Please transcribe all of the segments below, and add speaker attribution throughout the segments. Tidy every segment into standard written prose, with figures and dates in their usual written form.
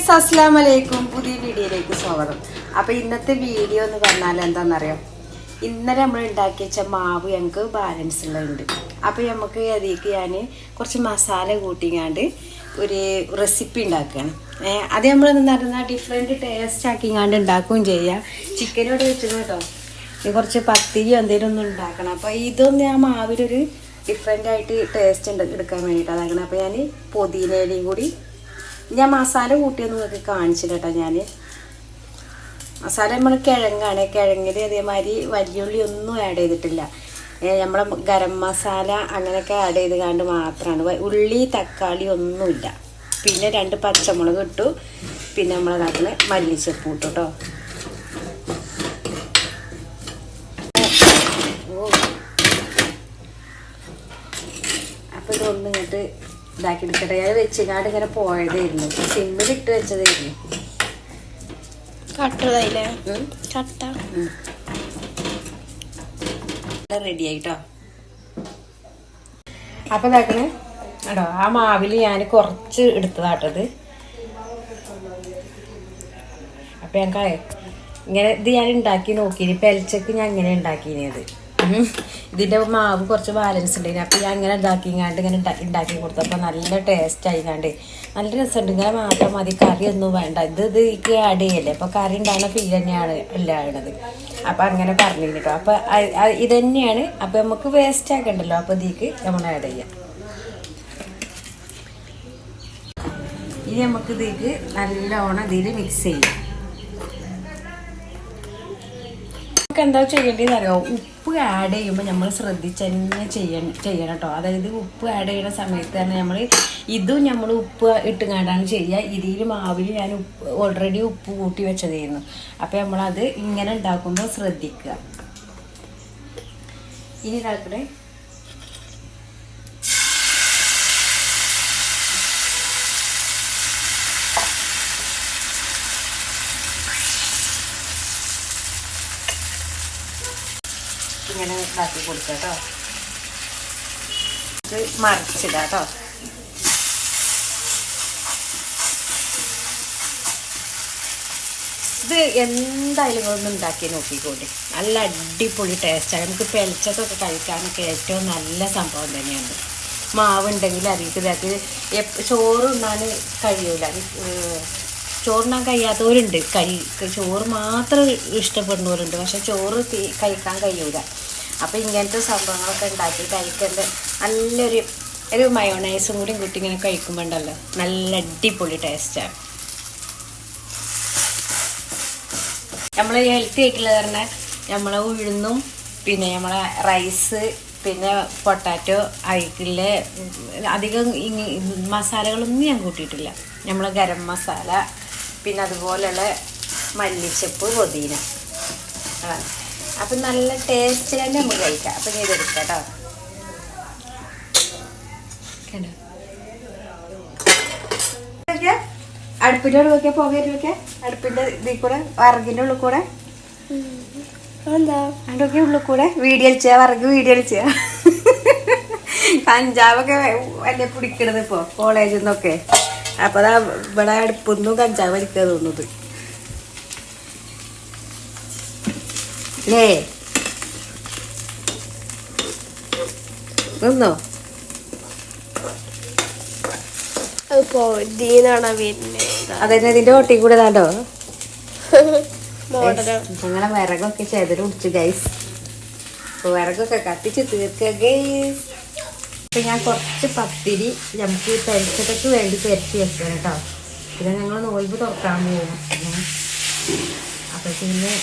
Speaker 1: Guys അസ്സലാമു അലൈക്കും. പുതിയ വീഡിയോയിലേക്ക് സ്വാഗതം. അപ്പോൾ ഇന്നത്തെ വീഡിയോ എന്ന് പറഞ്ഞാൽ എന്താണെന്നറിയാം, ഇന്നലെ നമ്മൾ ഉണ്ടാക്കി വെച്ച മാവ് ഞങ്ങൾക്ക് ബാലൻസ് ഉള്ളതുണ്ട്. അപ്പോൾ നമുക്ക് അതിലേക്ക് ഞാൻ കുറച്ച് മസാല കൂട്ടിങ്ങാണ്ട് ഒരു റെസിപ്പി ഉണ്ടാക്കുകയാണ്. അത് നമ്മൾ എന്താ പറയുക, ഡിഫറെൻറ്റ് ടേസ്റ്റ് ആക്കിങ്ങാണ്ട് ഉണ്ടാക്കുകയും ചെയ്യുക. ചിക്കനോട് വെച്ചത് കേട്ടോ, കുറച്ച് പത്തിരി എന്തെങ്കിലും ഒന്നും ഉണ്ടാക്കണം. അപ്പോൾ ഇതൊന്നും ആ മാവിലൊരു ഡിഫറെൻ്റ് ആയിട്ട് ടേസ്റ്റ് എടുക്കാൻ വേണ്ടിയിട്ട് അതാക്കണം. അപ്പോൾ ഞാൻ പുതിനയിലയും കൂടി ഞാൻ മസാല കൂട്ടിയൊന്നും നിങ്ങൾക്ക് കാണിച്ചില്ല കേട്ടോ. ഞാൻ മസാല നമ്മൾ കിഴങ്ങാണ്, കിഴങ്ങിൽ അതേമാതിരി വലിയുള്ളി ഒന്നും ആഡ് ചെയ്തിട്ടില്ല. നമ്മളെ ഗരം മസാല അങ്ങനെയൊക്കെ ആഡ് ചെയ്ത് കണ്ട് മാത്രമാണ്. ഉള്ളി തക്കാളി ഒന്നുമില്ല. പിന്നെ 2 പച്ചമുളക് ഇട്ടു. പിന്നെ നമ്മളതിന് മല്ലിച്ചപ്പ് ഇട്ടു കേട്ടോ. അപ്പോൾ ഇതൊന്നും ഇങ്ങോട്ട് ഇതാക്കി എടുക്കട്ടെ. ഞാൻ വെച്ചിങ്ങാണ്ട് ഇങ്ങനെ പോയതായിരുന്നു, സിമ്മിലിട്ട് വെച്ചതായിരുന്നു. റെഡി ആയിട്ടോ. അപ്പൊ ഇതാക്കണേ കേട്ടോ, ആ മാവിൽ ഞാൻ കുറച്ച് എടുത്തതാട്ടത്. അപ്പൊ ഞങ്ങൾക്ക് ഇങ്ങനെ ഇത് ഞാൻ ഉണ്ടാക്കി നോക്കിന് പെലച്ചക്ക് ഞാൻ ഇങ്ങനെ ഉണ്ടാക്കിയത്. ഇതിൻ്റെ മാവ് കുറച്ച് ബാലൻസ് ഉണ്ടായിരുന്നു. അപ്പോൾ ഞാൻ ഇങ്ങനെ ഇതാക്കിങ്ങാണ്ട് ഇങ്ങനെ ഉണ്ടാക്കി കൊടുത്തപ്പോൾ നല്ല ടേസ്റ്റ് ആയിങ്ങാണ്ട് നല്ല രസമുണ്ട്. ഇങ്ങനെ മാത്രം മതി, കറിയൊന്നും വേണ്ട. ഇതിക്ക് ആഡ് ചെയ്യല്ലേ, അപ്പോൾ കറി ഉണ്ടാകുന്ന ഫീൽ തന്നെയാണ് ഉണ്ടാകുന്നത്. അപ്പോൾ അങ്ങനെ പറഞ്ഞു കേട്ടോ. അപ്പോൾ ഇത് തന്നെയാണ്. അപ്പോൾ നമുക്ക് വേസ്റ്റ് ആക്കണ്ടല്ലോ, അപ്പോൾ ഇതിക്ക് നമ്മൾ ആഡ് ചെയ്യാം. ഇനി നമുക്ക് ഇതിക്ക് നല്ലോണം ഇതിൽ മിക്സ് ചെയ്യാം. നമുക്ക് എന്താ ചെയ്യേണ്ടതെന്ന് അറിയാമോ, ഉപ്പ് ആഡ് ചെയ്യുമ്പോൾ നമ്മൾ ശ്രദ്ധിച്ച് തന്നെ ചെയ്യണം കേട്ടോ. അതായത് ഉപ്പ് ആഡ് ചെയ്യുന്ന സമയത്ത് തന്നെ നമ്മൾ ഉപ്പ് ഇട്ടുകൊണ്ടാണ് ചെയ്യുക. ഇതിൽ മാവിൽ ഞാൻ ഓൾറെഡി ഉപ്പ് കൂട്ടി വെച്ചതായിരുന്നു. അപ്പോൾ നമ്മളത് ഇങ്ങനെ ഉണ്ടാക്കുമ്പോൾ ശ്രദ്ധിക്കുക. ഇനി ഇതാക്കട്ടെ, ഇങ്ങനെ ഇതാക്കി കൊടുക്കുക കേട്ടോ. ഇത് മറിച്ചിടുക കേട്ടോ. ഇത് എന്തായാലും ഒന്ന് ഉണ്ടാക്കി നോക്കിക്കോട്ടെ, നല്ല അടിപൊളി ടേസ്റ്റാണ്. നമുക്ക് പെലച്ചക്കൊക്കെ കഴിക്കാനൊക്കെ ഏറ്റവും നല്ല സംഭവം തന്നെയാണ്. മാവുണ്ടെങ്കിൽ അതിലേക്ക് ഇതാക്കി ചോറുണ്ണാൻ കഴിയൂല. ചോറുണ്ണാൻ കഴിയാത്തവരുണ്ട്, ചോറ് മാത്രം ഇഷ്ടപ്പെടുന്നവരുണ്ട്, പക്ഷെ ചോറ് കഴിക്കാൻ കഴിയൂല. അപ്പോൾ ഇങ്ങനത്തെ സംഭവങ്ങളൊക്കെ ഉണ്ടാക്കി കഴിക്കേണ്ട നല്ലൊരു മയോണൈസും കൂടി കൂട്ടി ഇങ്ങനെ കഴിക്കുമ്പോൾ ഉണ്ടല്ലോ, നല്ല അടിപൊളി ടേസ്റ്റാണ്. നമ്മൾ ഹെൽത്തി ആയിട്ടുള്ളത് പറഞ്ഞാൽ നമ്മളെ ഉഴുന്നും പിന്നെ നമ്മളെ റൈസ് പിന്നെ പൊട്ടാറ്റോ അയക്കില്ലേ, അധികം മസാലകളൊന്നും ഞാൻ കൂട്ടിയിട്ടില്ല. നമ്മൾ ഗരം മസാല പിന്നെ അതുപോലെയുള്ള മല്ലിച്ചപ്പ് പുതിന അതാണ്. അപ്പം നല്ല ടേസ്റ്റിൽ തന്നെ നമുക്ക് കഴിക്കാം. അപ്പം ഞാൻ ഇതെടുക്കാം കേട്ടോ. അടുപ്പിൻ്റെ ഉള്ളിൽ വെക്കാൻ പോകരുതൊക്കെ, അടുപ്പിൻ്റെ ഇതിൽ കൂടെ വിറകിൻ്റെ ഉള്ളിൽ കൂടെ അതിൻ്റെ ഉള്ളിൽ കൂടെ വിറക് വീഡിയോ കളിച്ചാ കഞ്ചാവൊക്കെ എന്നെ പിടിക്കണത് ഇപ്പോൾ കോളേജിൽ നിന്നൊക്കെ. അപ്പോൾ അതാ ഇവിടെ അടുപ്പൊന്നും കഞ്ചാവ് വലിക്കാൻ തോന്നുന്നത് അല്ലേ. ഒന്നോ അതന്നെ ഇതിന്റെ ഓട്ടി കൂടെ താണ്ടോ ഞങ്ങളെ വിറകൊക്കെ ചെതല് കുടിച്ചു ഗൈസ്. വിറകൊക്കെ കത്തിച്ച് തീർക്കുക ഗൈസ്. അപ്പൊ ഞാൻ കുറച്ച് പത്തിരി നമുക്ക് പെരച്ചക്കൊക്കെ വേണ്ടി പെരച്ച് വെക്കണം കേട്ടോ. പിന്നെ ഞങ്ങൾ നോൽമ്പ് തുറക്കാൻ പോകും. അപ്പൊ പിന്നെ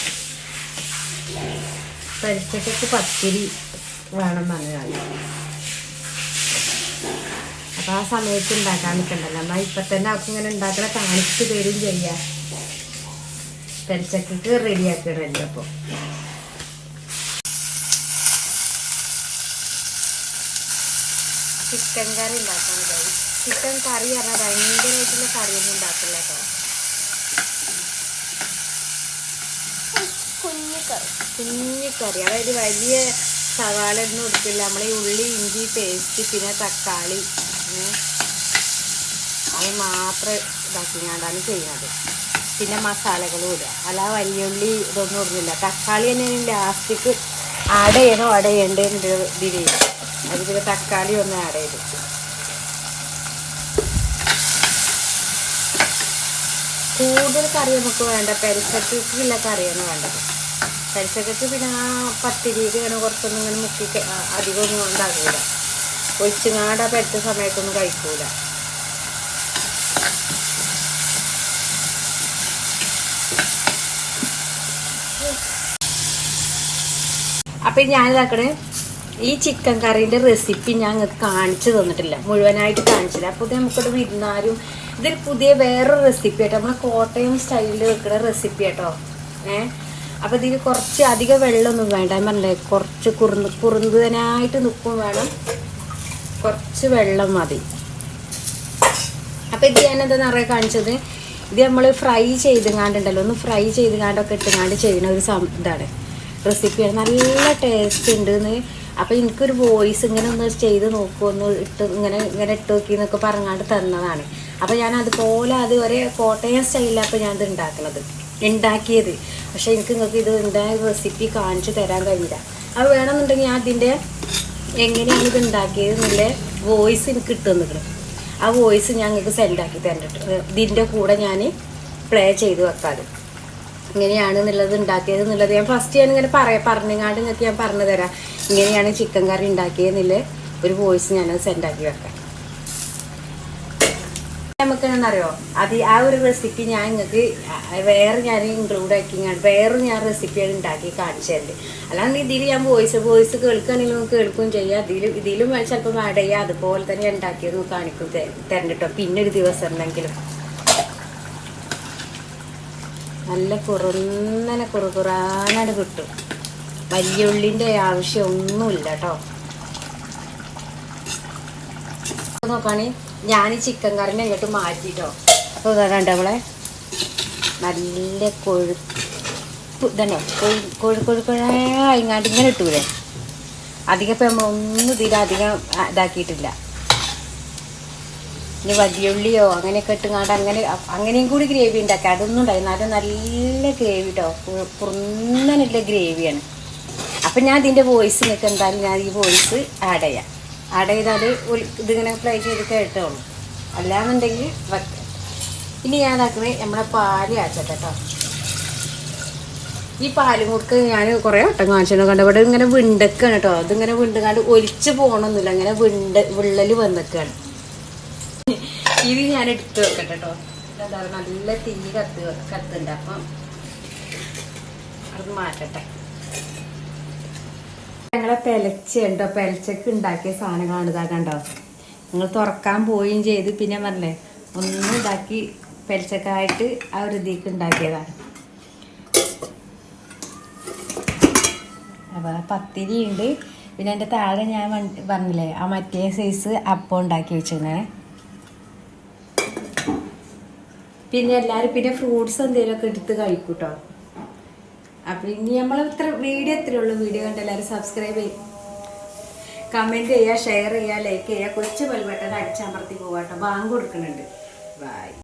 Speaker 1: പെരച്ചക്കൊക്കെ പത്തിരി വേണം പറഞ്ഞതാണ്. അപ്പൊ ആ സമയത്ത് ഉണ്ടാക്കാൻ നിൽക്കണ്ടല്ലോ, എന്നാൽ ഇപ്പൊ തന്നെ അവർക്ക് ഇങ്ങനെ ഉണ്ടാക്കണ കാണിച്ച് തരും ചെയ്യാം. പെരച്ചക്കൊക്കെ റെഡിയാക്കണല്ലോ. അപ്പോൾ ചിക്കൻ കറി ഉണ്ടാക്കാൻ കഴിയും. ചിക്കൻ കറി പറഞ്ഞാൽ ഭയങ്കരമായിട്ടുള്ള കറിയൊന്നും ഉണ്ടാക്കില്ല കേട്ടോ. കുഞ്ഞിക്കറി, അതായത് വലിയ സവാള ഒന്നും എടുക്കില്ല. നമ്മൾ ഈ ഉള്ളി ഇഞ്ചി പേസ്റ്റ് പിന്നെ തക്കാളി അത് മാത്രമേ ഇതാക്കിങ്ങാണ്ടാണ് ചെയ്യുന്നത്. പിന്നെ മസാലകളും ഇടുക, അല്ല വലിയുള്ളി ഇതൊന്നും ഇടുന്നില്ല. തക്കാളി തന്നെ ലാസ്റ്റിക്ക് ആഡ് ചെയ്യേണ്ടതിൻ്റെ ഇതിൽ അത് പിന്നെ തക്കാളി ഒന്ന് ആഡ് ചെയ്തു. കൂടുതൽ കറി നമുക്ക് വേണ്ട, പെരിച്ചക്കുള്ള കറിയാണ് വേണ്ടത്. പെരിച്ചക്ക് പിന്നെ ആ പത്തിരിക്ക് ഇങ്ങനെ കുറച്ചൊന്നും ഇങ്ങനെ മുക്കി അധികമൊന്നും ഉണ്ടാകൂല, ഒഴിച്ചുങ്ങാണ്ട് ആ പെരുത്ത സമയത്തൊന്നും കഴിക്കൂല. അപ്പം ഞാനിതാക്കണേ ഈ ചിക്കൻ കറീൻ്റെ റെസിപ്പി ഞാൻ നിങ്ങൾക്ക് കാണിച്ചു തന്നിട്ടില്ല, മുഴുവനായിട്ട് കാണിച്ചില്ല. അപ്പോൾ ഇത് നമുക്കിവിടെ വിരുന്നാരും ഇതൊരു പുതിയ വേറൊരു റെസിപ്പി ആട്ടോ, നമ്മളെ കോട്ടയം സ്റ്റൈലിൽ വെക്കുന്ന റെസിപ്പി ആട്ടോ. അപ്പോൾ ഇതിൽ കുറച്ച് അധികം വെള്ളമൊന്നും വേണ്ട, ഞാൻ പറഞ്ഞില്ലേ കുറച്ച് കുറുന്തനായിട്ട് നിൽക്കും വേണം, കുറച്ച് വെള്ളം മതി. അപ്പോൾ ഇത് ഞാൻ എന്താ നിറയെ കാണിച്ചത്, ഇത് നമ്മൾ ഫ്രൈ ചെയ്തുങ്ങാണ്ടുണ്ടല്ലോ, ഒന്ന് ഫ്രൈ ചെയ്തുങ്ങാണ്ടൊക്കെ ഇട്ടുങ്ങാണ്ട് ചെയ്യുന്ന ഒരു ഇതാണ് റെസിപ്പിയാണ്. നല്ല ടേസ്റ്റ് ഉണ്ട്. അപ്പോൾ എനിക്കൊരു വോയിസ് ഇങ്ങനെ ഒന്ന് ചെയ്ത് നോക്കുമൊന്ന് ഇങ്ങനെ ഇട്ട് നോക്കി എന്നൊക്കെ പറഞ്ഞാണ്ട് തന്നതാണ്. അപ്പോൾ ഞാൻ അതുപോലെ അത് ഒരേ കോട്ടയം സ്റ്റൈലിലാണ് അപ്പോൾ ഞാനത് ഉണ്ടാക്കിയത്. പക്ഷേ നിങ്ങൾക്ക് ഇത് എന്താ റെസിപ്പി കാണിച്ചു തരാൻ കഴിയില്ല. അത് വേണമെന്നുണ്ടെങ്കിൽ ഞാൻ അതിൻ്റെ എങ്ങനെയാണ് ഇത് ഉണ്ടാക്കിയത് എന്നുള്ള വോയിസ് എനിക്ക് കിട്ടുന്നത്, ആ വോയിസ് ഞങ്ങൾക്ക് സെൻഡാക്കി തന്നിട്ട് ഇതിൻ്റെ കൂടെ ഞാൻ പ്ലേ ചെയ്ത് വെക്കാതെ ഇങ്ങനെയാണെന്നുള്ളത് ഉണ്ടാക്കിയത് എന്നുള്ളത് ഞാൻ ഫസ്റ്റ് ഞാനിങ്ങനെ പറഞ്ഞങ്ങാണ്ട് നിങ്ങൾക്ക് ഞാൻ പറഞ്ഞു തരാം, ഇങ്ങനെയാണ് ചിക്കൻ കറി ഉണ്ടാക്കിയതെന്നുള്ള ഒരു വോയിസ് ഞാൻ സെൻഡാക്കി വെക്കാം. നമുക്ക് എന്നറിയോ അത് ആ ഒരു റെസിപ്പി ഞാൻ നിങ്ങൾക്ക് വേറെ ഞാൻ ഇൻക്ലൂഡ് ആക്കിങ്ങാണ്ട് വേറെ ഞാൻ റെസിപ്പികൾ ഉണ്ടാക്കി കാണിച്ചു തരുന്നുണ്ട്. അല്ലാണ്ട് ഇതിൽ ഞാൻ വോയിസ് കേൾക്കുകയാണെങ്കിലും കേൾക്കുകയും ചെയ്യാം, ഇതിലും ചിലപ്പോൾ ആഡ് ചെയ്യാം. അതുപോലെ തന്നെ ഉണ്ടാക്കിയത് കാണിക്കും തരണ്ടിട്ടോ പിന്നെ ഒരു ദിവസം എന്തെങ്കിലും. നല്ല കുറുകുറാനായിട്ട് കിട്ടും, വലിയ ഉള്ളിൻ്റെ ആവശ്യം ഒന്നുമില്ല കേട്ടോ. നോക്കുകയാണെങ്കിൽ ഞാൻ ഈ ചിക്കൻ കറിനെ ഇങ്ങോട്ട് മാറ്റിട്ടോ. അപ്പോൾ കണ്ട നമ്മളെ നല്ല കൊഴുപ്പ് ഇതന്നെ കൊഴുക്കൊഴുക്കൊഴായിങ്ങാണ്ട് ഇങ്ങനെ ഇട്ടൂലേ. അധികം ഇപ്പം നമ്മളൊന്നും ഇതിലധികം ഇതാക്കിയിട്ടില്ല. ഇനി വലിയുള്ളിയോ അങ്ങനെയൊക്കെ ഇട്ടുങ്ങാണ്ട് അങ്ങനെയും കൂടി ഗ്രേവി ഉണ്ടാക്കി അതൊന്നും ഉണ്ടായി. നല്ല ഗ്രേവി കേട്ടോ, കുറുന്നനുള്ള ഗ്രേവിയാണ്. അപ്പം ഞാൻ ഇതിൻ്റെ വോയിസ് നിങ്ങൾക്ക് എന്തായാലും ഞാൻ ഈ വോയിസ് ആഡ് ചെയ്താൽ ഇതിങ്ങനെ ഫ്രൈ ചെയ്ത് കേട്ടോളൂ, അല്ലാന്നുണ്ടെങ്കിൽ വെക്കാം. ഇനി ഞാൻ ഇതാക്കുന്നത് നമ്മുടെ പാല് കാച്ചട്ടെ കേട്ടോ. ഈ പാല് മുറുക്ക് ഞാൻ കുറേ വട്ടം കാണിച്ചു കണ്ട ഇവിടെ ഇങ്ങനെ വിണ്ടക്കാണ് കേട്ടോ. അതിങ്ങനെ വിണ്ടുകാണ്ട് ഒലിച്ച് പോകണമെന്നില്ല, ഇങ്ങനെ വിള്ളൽ വന്നിക്കാണ്. ഇത് ഞാൻ എടുത്ത് വെക്കട്ടെ കേട്ടോ. എന്താ പറയുക നല്ല തീ കത്തുണ്ട്, അപ്പം അത് മാറ്റട്ടെ. ഞങ്ങളെ പെലച്ചുണ്ടോ, പെലച്ചക്ക് ഉണ്ടാക്കിയ സാധനങ്ങളാണ് ഇതാ കണ്ടോ. നിങ്ങൾ തുറക്കാൻ പോവുകയും ചെയ്ത് പിന്നെ പറഞ്ഞേ ഒന്നും ഇതാക്കി പെലച്ചക്കായിട്ട് ആ ഒരു ഇതിക്ക് ഉണ്ടാക്കിയതാണ്. അപ്പോൾ പത്തിരി ഉണ്ട്, പിന്നെ എൻ്റെ താഴെ ഞാൻ പറഞ്ഞില്ലേ ആ മറ്റേ സൈസ് അപ്പം ഉണ്ടാക്കി വെച്ചിരുന്നേ. പിന്നെ എല്ലാവരും പിന്നെ ഫ്രൂട്ട്സ് എന്തെങ്കിലുമൊക്കെ എടുത്ത് കഴിക്കും കേട്ടോ. അപ്പം ഇനി നമ്മൾ വീഡിയോ എത്രയുള്ളൂ, വീഡിയോ കണ്ട് എല്ലാവരും സബ്സ്ക്രൈബ് ചെയ്യും, കമൻറ്റ് ചെയ്യുക, ഷെയർ ചെയ്യുക, ലൈക്ക് ചെയ്യുക, കൊച്ചു ബെൽ ബട്ടൺ അടിച്ചമർത്തി പോകാം കേട്ടോ. ബാങ്ക് കൊടുക്കുന്നുണ്ട്. ബൈ.